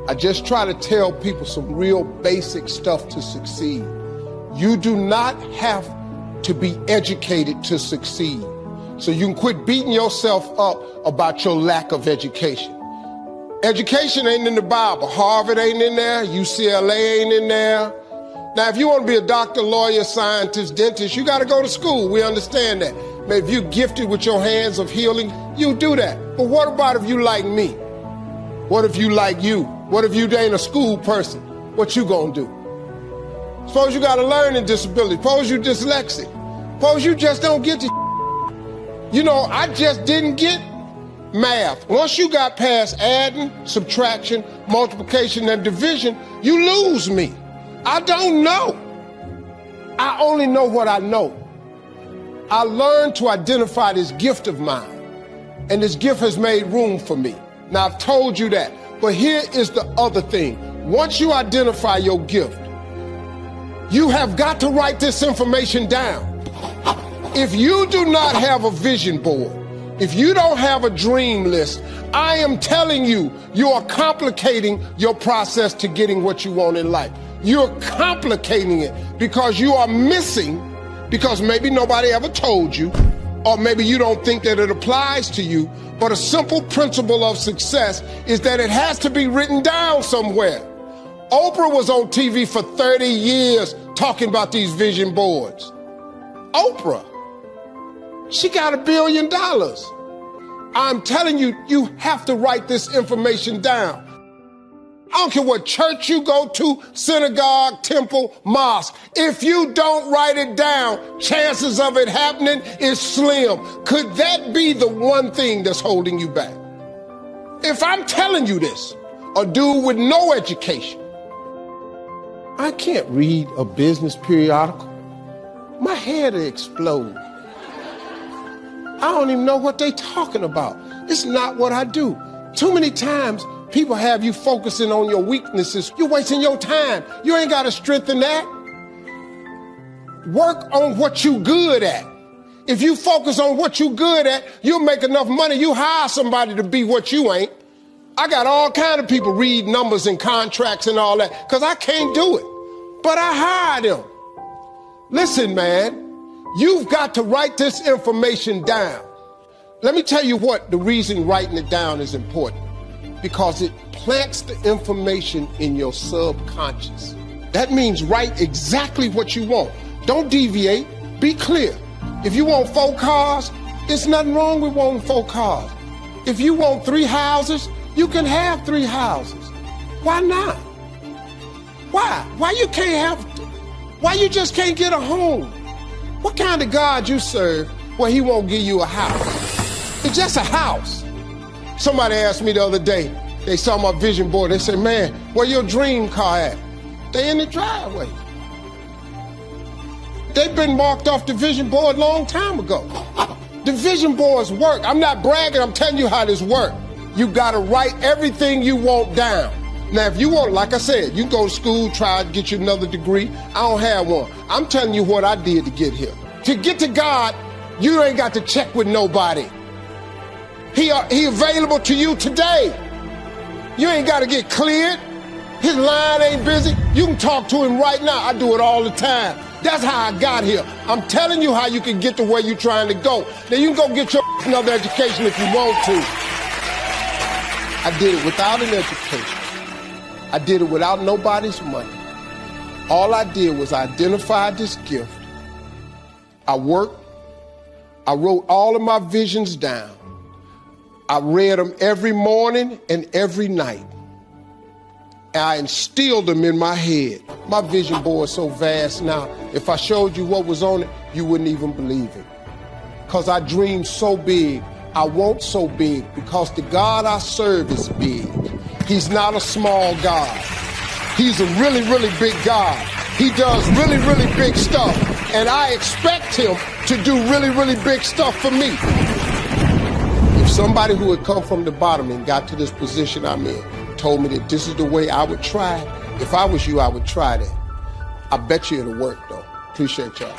I just try to tell people some real basic stuff to succeed. You do not have to be educated to succeed. So you can quit beating yourself up about your lack of education. Education ain't in the Bible. Harvard ain't in there. UCLA ain't in there. Now, if you want to be a doctor, lawyer, scientist, dentist, you got to go to school. We understand that. If you're gifted with your hands of healing, you do that. But what about if you like me? What if you like you? What if you ain't a school person? What you gonna do? Suppose you got a learning disability. Suppose you dyslexic. Suppose you just don't get the You know, I just didn't get math. Once you got past adding, subtraction, multiplication, and division, you lose me. I don't know. I only know what I know. I learned to identify this gift of mine, and this gift has made room for me. Now, I've told you that, but here is the other thing. Once you identify your gift, you have got to write this information down. If you do not have a vision board, if you don't have a dream list, I am telling you, you are complicating your process to getting what you want in life. You're complicating it because you are missing, because maybe nobody ever told you, or maybe you don't think that it applies to you, but a simple principle of success is that it has to be written down somewhere. Oprah was on TV for 30 years talking about these vision boards. Oprah, she got $1 billion. I'm telling you, you have to write this information down. I don't care what church you go to, synagogue, temple, mosque. If you don't write it down, chances of it happening is slim. Could that be the one thing that's holding you back? If I'm telling you this, a dude with no education, I can't read a business periodical. My head will explode. I don't even know what they're talking about. It's not what I do. Too many times, people have you focusing on your weaknesses. You're wasting your time. You ain't got to strengthen that. Work on what you good at. If you focus on what you good at, you'll make enough money. You hire somebody to be what you ain't. I got all kind of people read numbers and contracts and all that because I can't do it. But I hire them. Listen, man, you've got to write this information down. Let me tell you what the reason writing it down is important. Because it plants the information in your subconscious. That means write exactly what you want. Don't deviate. Be clear. If you want 4 cars, there's nothing wrong with wanting 4 cars. If you want 3 houses, you can have 3 houses. Why not? Why? Why you can't have? Why you just can't get a home? What kind of God you serve where he won't give you a house? It's just a house. Somebody asked me the other day, they saw my vision board, they said, man, where your dream car at? They in the driveway. They've been marked off the vision board a long time ago. The vision boards work. I'm not bragging, I'm telling you how this works. You gotta write everything you want down. Now, if you want, like I said, you can go to school, try to get you another degree. I don't have one. I'm telling you what I did to get here. To get to God, you ain't got to check with nobody. He available to you today. You ain't got to get cleared. His line ain't busy. You can talk to him right now. I do it all the time. That's how I got here. I'm telling you how you can get to where you're trying to go. Now, you can go get your another education if you want to. I did it without an education. I did it without nobody's money. All I did was identify this gift. I worked. I wrote all of my visions down. I read them every morning and every night. And I instilled them in my head. My vision board is so vast now, if I showed you what was on it, you wouldn't even believe it. Because I dream so big, I want so big, because the God I serve is big. He's not a small God. He's a really, really big God. He does really, really big stuff. And I expect him to do really, really big stuff for me. Somebody who had come from the bottom and got to this position I'm in told me that this is the way I would try it. If I was you, I would try that. I bet you it'll work, though. Appreciate y'all.